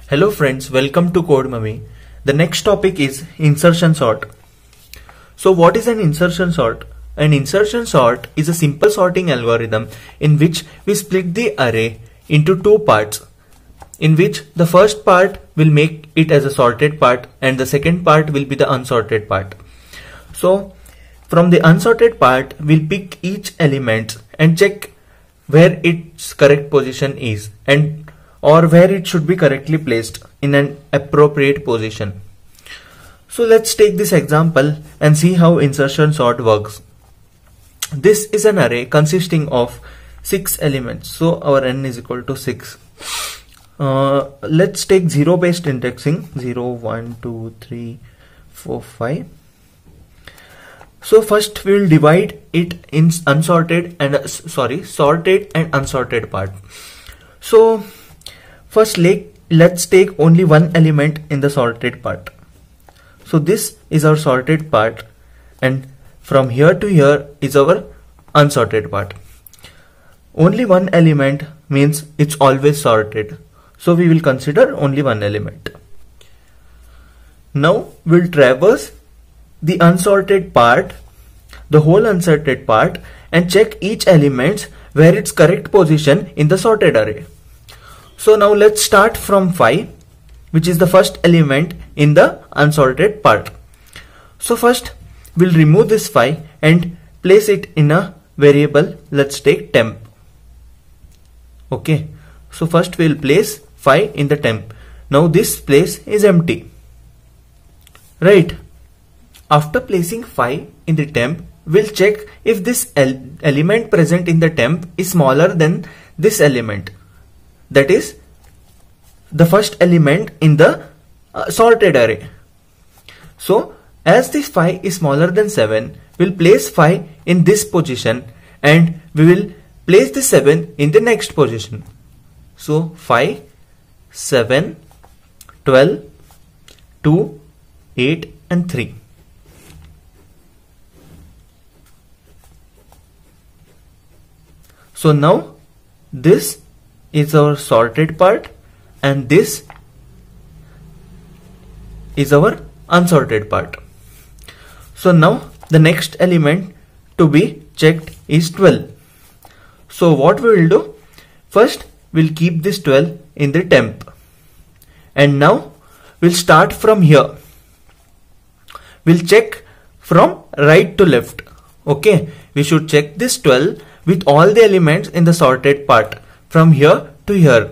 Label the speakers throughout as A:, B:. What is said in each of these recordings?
A: Hello friends, welcome to CodeMummy. The next topic is insertion sort. So what is an insertion sort? An insertion sort is a simple sorting algorithm in which we split the array into two parts, in which the first part will make it as a sorted part and the second part will be the unsorted part. So from the unsorted part, we'll pick each element and check where its correct position is or where it should be correctly placed in an appropriate position. So let's take this example and see how insertion sort works. This is an array consisting of 6 elements. So our n is equal to 6. Let's take 0 based indexing. 0, 1, 2, 3, 4, 5. So first we will divide it in sorted and unsorted part. So first let's take only one element in the sorted part. So this is our sorted part and from here to here is our unsorted part. Only one element means it's always sorted. So we will consider only one element. Now we'll traverse the unsorted part, the whole unsorted part, and check each element where its correct position in the sorted array. So now let's start from 5, which is the first element in the unsorted part. So first we'll remove this 5 and place it in a variable. Let's take temp. Okay, so first we'll place 5 in the temp. Now this place is empty, right? After placing 5 in the temp, we'll check if this element present in the temp is smaller than this element, that is the first element in the sorted array. So as this 5 is smaller than 7, we'll place 5 in this position and we will place the 7 in the next position. So 5, 7, 12, 2, 8 and 3. So now this is our sorted part and this is our unsorted part. So now the next element to be checked is 12. So what we will do? First we'll keep this 12 in the temp and now we'll start from here. We'll check from right to left. Okay, we should check this 12 with all the elements in the sorted part from here to here.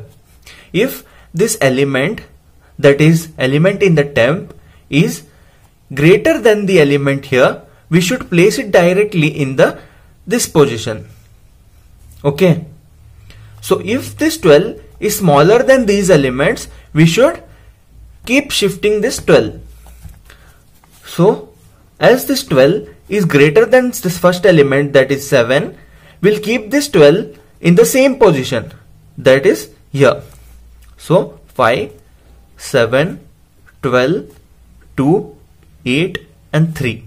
A: If this element, that is element in the temp, is greater than the element here, we should place it directly in this position. Okay, so if this 12 is smaller than these elements, we should keep shifting this 12. So as this 12 is greater than this first element, that is 7, we'll keep this 12 in the same position, that is here. So 5, 7, 12, 2, 8 and 3.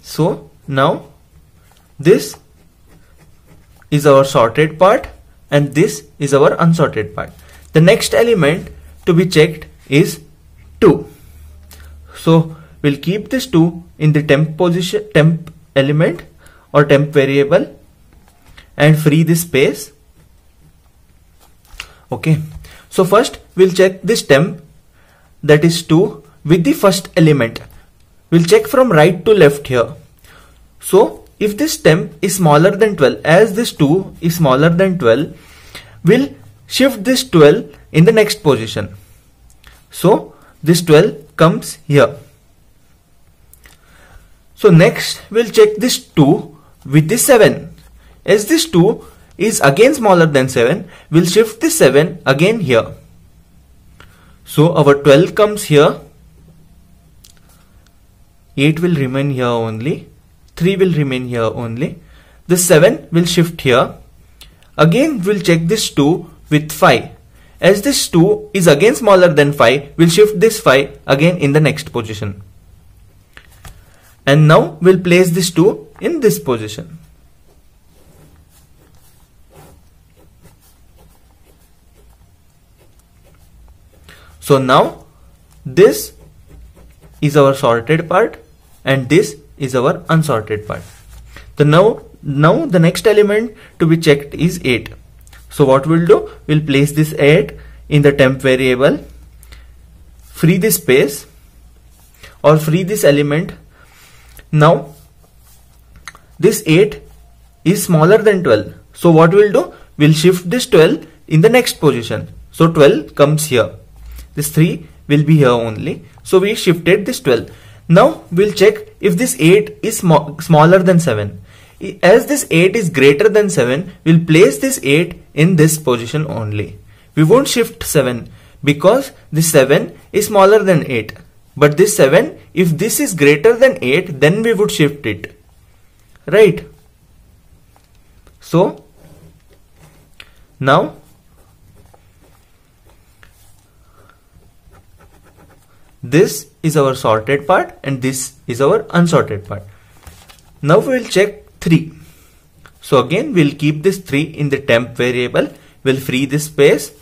A: So now this is our sorted part and this is our unsorted part. The next element to be checked is 2. So we'll keep this 2 in the temp position, temp element or temp variable, and free this space. Okay, so first we'll check this temp, that is 2, with the first element. We'll check from right to left here. So if this temp is smaller than 12, as this 2 is smaller than 12, we'll shift this 12 in the next position. So this 12 comes here. So next we'll check this 2 with this 7. As this 2 is again smaller than 7, we'll shift this 7 again here. So our 12 comes here, 8 will remain here only, 3 will remain here only, this 7 will shift here. Again we'll check this 2 with 5. As this 2 is again smaller than 5, we'll shift this 5 again in the next position. And now we'll place this 2 in this position. So now this is our sorted part and this is our unsorted part. So now the next element to be checked is 8. So what we'll do, we'll place this 8 in the temp variable, free this space or free this element. Now this 8 is smaller than 12. So what we'll do, we'll shift this 12 in the next position. So 12 comes here. This 3 will be here only. So we shifted this 12. Now we'll check if this 8 is smaller than 7. As this 8 is greater than 7, we'll place this 8 in this position only. We won't shift 7 because this 7 is smaller than 8. But this 7, if this is greater than 8, then we would shift it. Right? So now this is our sorted part and this is our unsorted part. Now we will check 3. So again we'll keep this 3 in the temp variable. We'll free this space.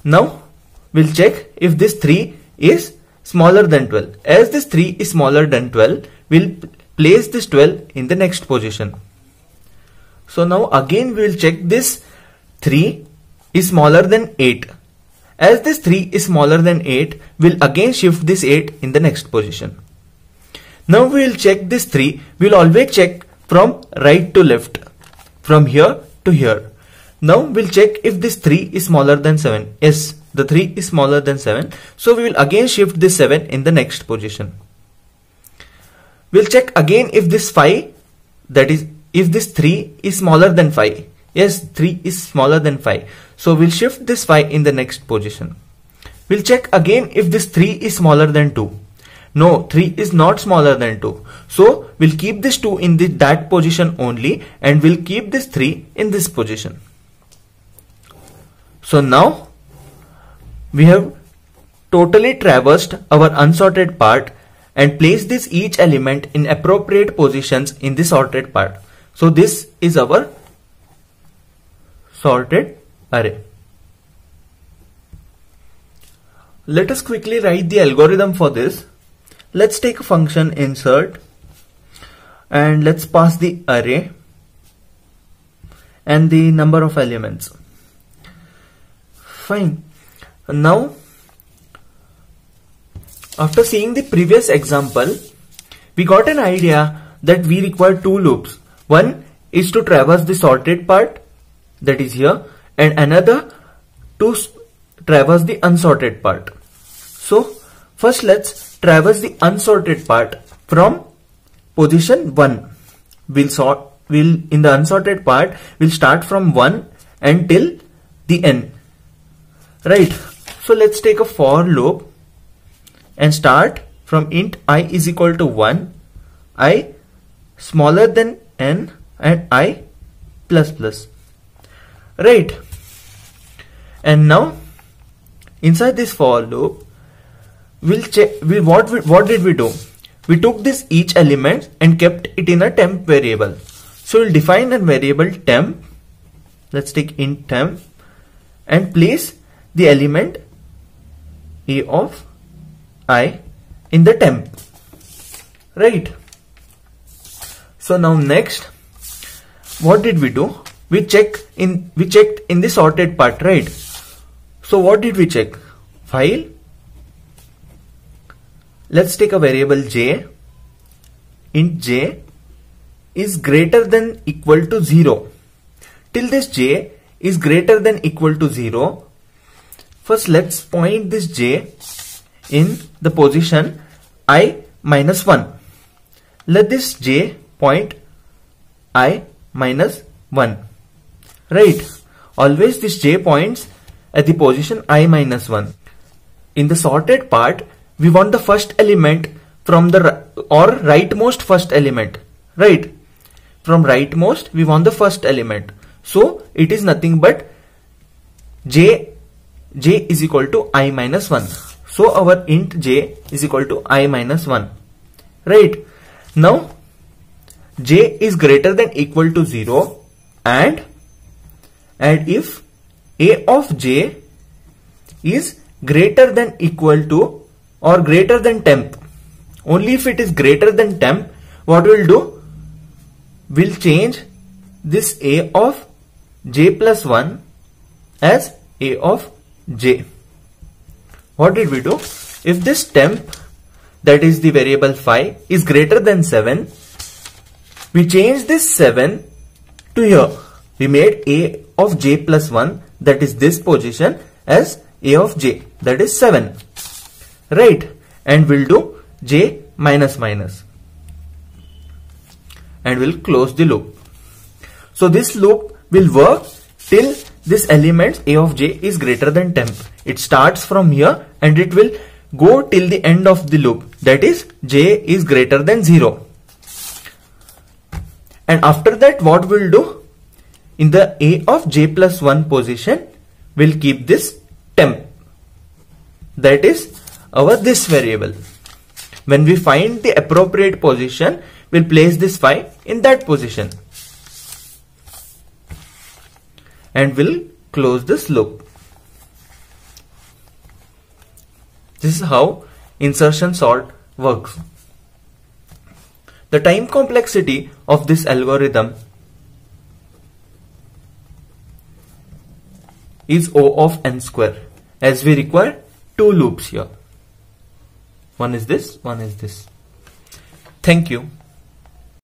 A: Now we'll check if this 3 is smaller than 12. As this 3 is smaller than 12, we'll place this 12 in the next position. So now again we will check this 3 is smaller than 8. As this 3 is smaller than 8, we'll again shift this 8 in the next position. Now we will check this 3. We'll always check from right to left, from here to here. Now we'll check if this 3 is smaller than 7. Yes, the 3 is smaller than 7. So we will again shift this 7 in the next position. We'll check again if this 5, that is if this 3 is smaller than 5. Yes, 3 is smaller than 5. So we'll shift this 5 in the next position. We'll check again if this 3 is smaller than 2. No, 3 is not smaller than 2. So we'll keep this 2 in that position only and we'll keep this 3 in this position. So now we have totally traversed our unsorted part and placed this each element in appropriate positions in the sorted part. So this is our sorted array. Let us quickly write the algorithm for this. Let's take a function insert and let's pass the array and the number of elements. Fine. Now after seeing the previous example, we got an idea that we require 2 loops. One is to traverse the sorted part, that is here, and another to traverse the unsorted part. So first let's traverse the unsorted part from position 1. In the unsorted part, we'll start from 1 until the n. Right. So let's take a for loop and start from int I is equal to 1, I smaller than n and I plus plus. Right. And now inside this for loop, we'll check what did we do? We took this each element and kept it in a temp variable. So we'll define a variable temp. Let's take int temp and place the element a of I in the temp. Right. So now next, what did we do? We checked in the sorted part, right? So what did we check? File. Let's take a variable j. Int j is greater than equal to 0. Till this j is greater than equal to 0. First let's point this j in the position I minus 1. Let this j point I minus 1. Right. Always this j points at the position I minus 1. In the sorted part, we want the first element from the rightmost first element. Right. From rightmost, we want the first element. So it is nothing but j is equal to I minus 1. So our int j is equal to I minus 1. Right. Now j is greater than equal to 0 and if a of j is greater than equal to or greater than temp. Only if it is greater than temp, what we'll do, we'll change this a of j plus 1 as a of j. What did we do? If this temp, that is the variable phi, is greater than 7, we change this 7 to here. We made a of j plus 1, that is this position, as a of j, that is 7. Right? And we'll do j minus minus. And we'll close the loop. So this loop will work till this element a of j is greater than temp. It starts from here and it will go till the end of the loop, that is j is greater than 0. And after that, what we'll do, in the a of j plus 1 position, we'll keep this temp, that is our this variable. When we find the appropriate position, we'll place this phi in that position. And we'll close this loop. This is how insertion sort works. The time complexity of this algorithm is O of n square, as we require 2 loops here. One is this, one is this. Thank you.